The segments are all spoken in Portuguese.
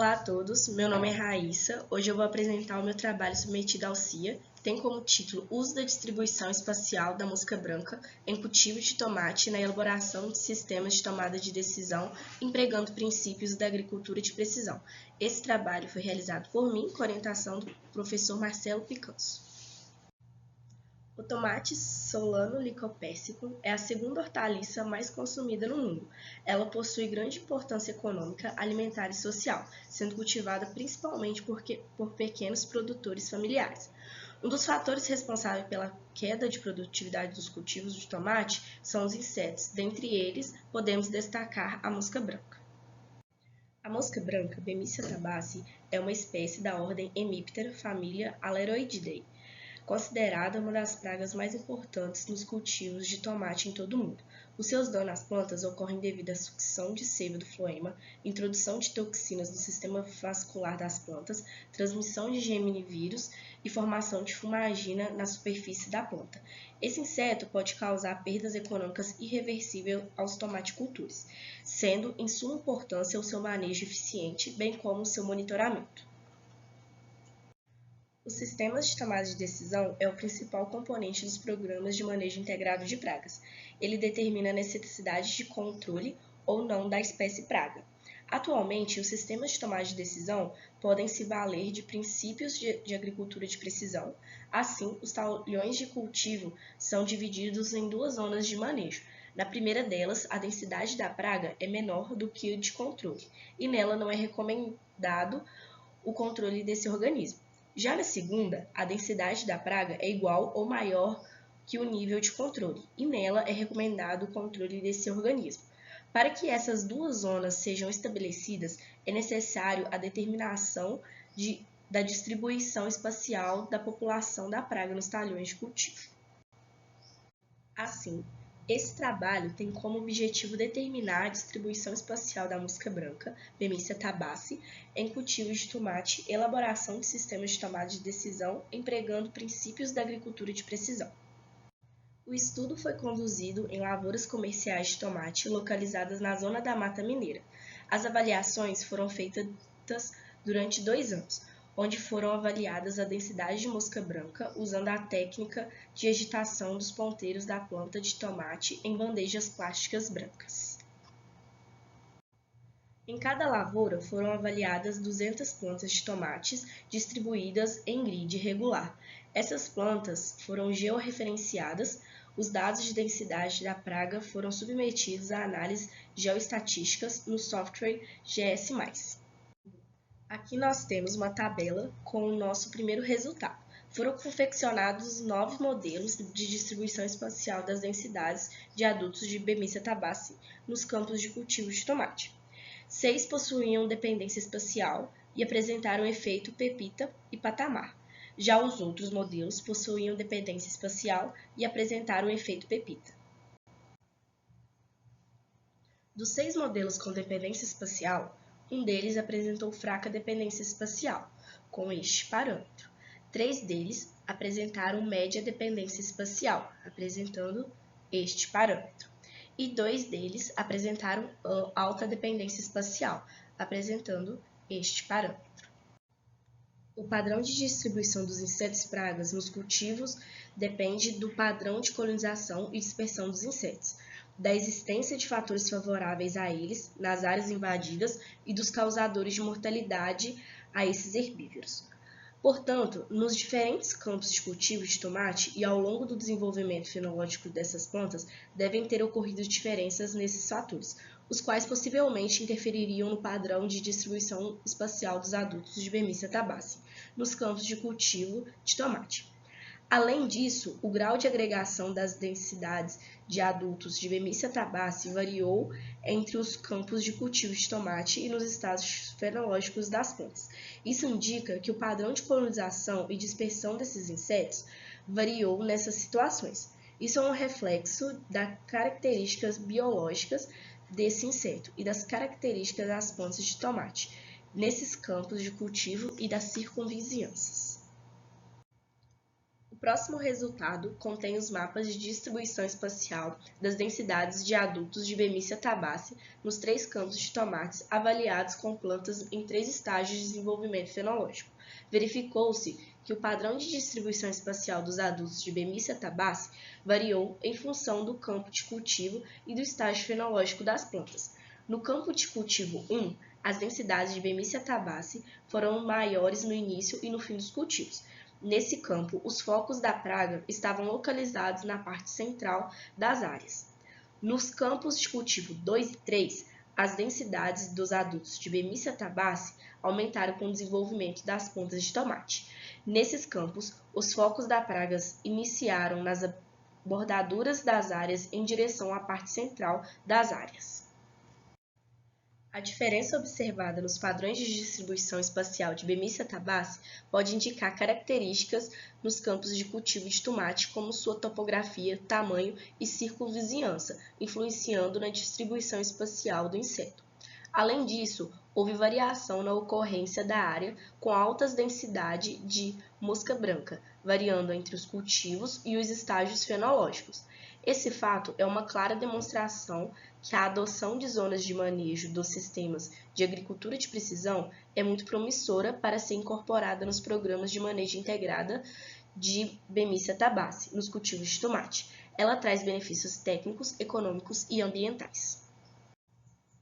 Olá a todos, meu nome é Raíssa. Hoje eu vou apresentar o meu trabalho submetido ao CIA, que tem como título Uso da distribuição espacial da mosca branca em cultivo de tomate e na elaboração de sistemas de tomada de decisão, empregando princípios da agricultura de precisão. Esse trabalho foi realizado por mim, com orientação do professor Marcelo Picanso. O tomate Solano lycopessicum é a segunda hortaliça mais consumida no mundo. Ela possui grande importância econômica, alimentar e social, sendo cultivada principalmente por pequenos produtores familiares. Um dos fatores responsáveis pela queda de produtividade dos cultivos de tomate são os insetos. Dentre eles, podemos destacar a mosca branca. A mosca branca, Bemisia tabaci, é uma espécie da ordem Hemiptera, família Aleroididae, considerada uma das pragas mais importantes nos cultivos de tomate em todo o mundo. Os seus danos às plantas ocorrem devido à sucção de seiva do floema, introdução de toxinas no sistema vascular das plantas, transmissão de geminivírus e formação de fumagina na superfície da planta. Esse inseto pode causar perdas econômicas irreversíveis aos tomaticultores, sendo em suma importância o seu manejo eficiente, bem como o seu monitoramento. Os sistemas de tomada de decisão é o principal componente dos programas de manejo integrado de pragas. Ele determina a necessidade de controle ou não da espécie praga. Atualmente, os sistemas de tomada de decisão podem se valer de princípios de agricultura de precisão. Assim, os talhões de cultivo são divididos em duas zonas de manejo. Na primeira delas, a densidade da praga é menor do que a de controle, e nela não é recomendado o controle desse organismo. Já na segunda, a densidade da praga é igual ou maior que o nível de controle, e nela é recomendado o controle desse organismo. Para que essas duas zonas sejam estabelecidas, é necessário a determinação da distribuição espacial da população da praga nos talhões de cultivo. Assim, esse trabalho tem como objetivo determinar a distribuição espacial da mosca branca, Bemisia tabaci, em cultivos de tomate, elaboração de sistemas de tomada de decisão, empregando princípios da agricultura de precisão. O estudo foi conduzido em lavouras comerciais de tomate localizadas na zona da Mata Mineira. As avaliações foram feitas durante 2 anos, onde foram avaliadas a densidade de mosca branca usando a técnica de agitação dos ponteiros da planta de tomate em bandejas plásticas brancas. Em cada lavoura foram avaliadas 200 plantas de tomates distribuídas em grid regular. Essas plantas foram georreferenciadas, os dados de densidade da praga foram submetidos a análises geoestatísticas no software GS+. Aqui nós temos uma tabela com o nosso primeiro resultado. Foram confeccionados 9 modelos de distribuição espacial das densidades de adultos de Bemisia tabaci nos campos de cultivo de tomate. 6 possuíam dependência espacial e apresentaram efeito pepita e patamar. Já os outros modelos possuíam dependência espacial e apresentaram efeito pepita. Dos 6 modelos com dependência espacial, um deles apresentou fraca dependência espacial, com este parâmetro. 3 deles apresentaram média dependência espacial, apresentando este parâmetro. E 2 deles apresentaram alta dependência espacial, apresentando este parâmetro. O padrão de distribuição dos insetos pragas nos cultivos depende do padrão de colonização e dispersão dos insetos, da existência de fatores favoráveis a eles nas áreas invadidas e dos causadores de mortalidade a esses herbívoros. Portanto, nos diferentes campos de cultivo de tomate e ao longo do desenvolvimento fenológico dessas plantas, devem ter ocorrido diferenças nesses fatores, os quais possivelmente interfeririam no padrão de distribuição espacial dos adultos de Bemisia tabaci nos campos de cultivo de tomate. Além disso, o grau de agregação das densidades de adultos de Bemisia tabaci variou entre os campos de cultivo de tomate e nos estágios fenológicos das plantas. Isso indica que o padrão de colonização e dispersão desses insetos variou nessas situações. Isso é um reflexo das características biológicas desse inseto e das características das plantas de tomate nesses campos de cultivo e das circunvizinhanças. O próximo resultado contém os mapas de distribuição espacial das densidades de adultos de Bemisia tabaci nos 3 campos de tomates avaliados com plantas em 3 estágios de desenvolvimento fenológico. Verificou-se que o padrão de distribuição espacial dos adultos de Bemisia tabaci variou em função do campo de cultivo e do estágio fenológico das plantas. No campo de cultivo 1, as densidades de Bemisia tabaci foram maiores no início e no fim dos cultivos. Nesse campo, os focos da praga estavam localizados na parte central das áreas. Nos campos de cultivo 2 e 3, as densidades dos adultos de Bemisia tabaci aumentaram com o desenvolvimento das plantas de tomate. Nesses campos, os focos da praga iniciaram nas bordaduras das áreas em direção à parte central das áreas. A diferença observada nos padrões de distribuição espacial de Bemisia tabaci pode indicar características nos campos de cultivo de tomate, como sua topografia, tamanho e circunvizinhança, influenciando na distribuição espacial do inseto. Além disso, houve variação na ocorrência da área com altas densidade de mosca branca, variando entre os cultivos e os estágios fenológicos. Esse fato é uma clara demonstração que a adoção de zonas de manejo dos sistemas de agricultura de precisão é muito promissora para ser incorporada nos programas de manejo integrada de Bemisia tabaci nos cultivos de tomate. Ela traz benefícios técnicos, econômicos e ambientais.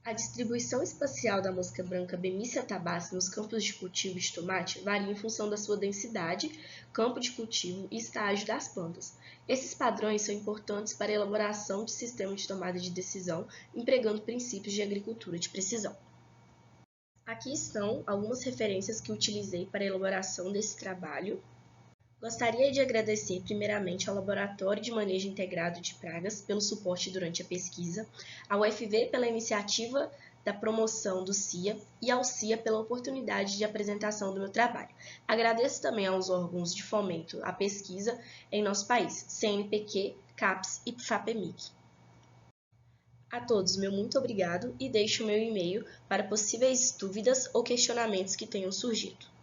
A distribuição espacial da mosca branca Bemisia tabaci nos campos de cultivo de tomate varia em função da sua densidade, campo de cultivo e estágio das plantas. Esses padrões são importantes para a elaboração de sistemas de tomada de decisão, empregando princípios de agricultura de precisão. Aqui estão algumas referências que utilizei para a elaboração desse trabalho. Gostaria de agradecer primeiramente ao Laboratório de Manejo Integrado de Pragas pelo suporte durante a pesquisa, ao UFV pela iniciativa da promoção do CIA e ao CIA pela oportunidade de apresentação do meu trabalho. Agradeço também aos órgãos de fomento à pesquisa em nosso país, CNPq, CAPES e FAPEMIG. A todos, meu muito obrigado e deixo o meu e-mail para possíveis dúvidas ou questionamentos que tenham surgido.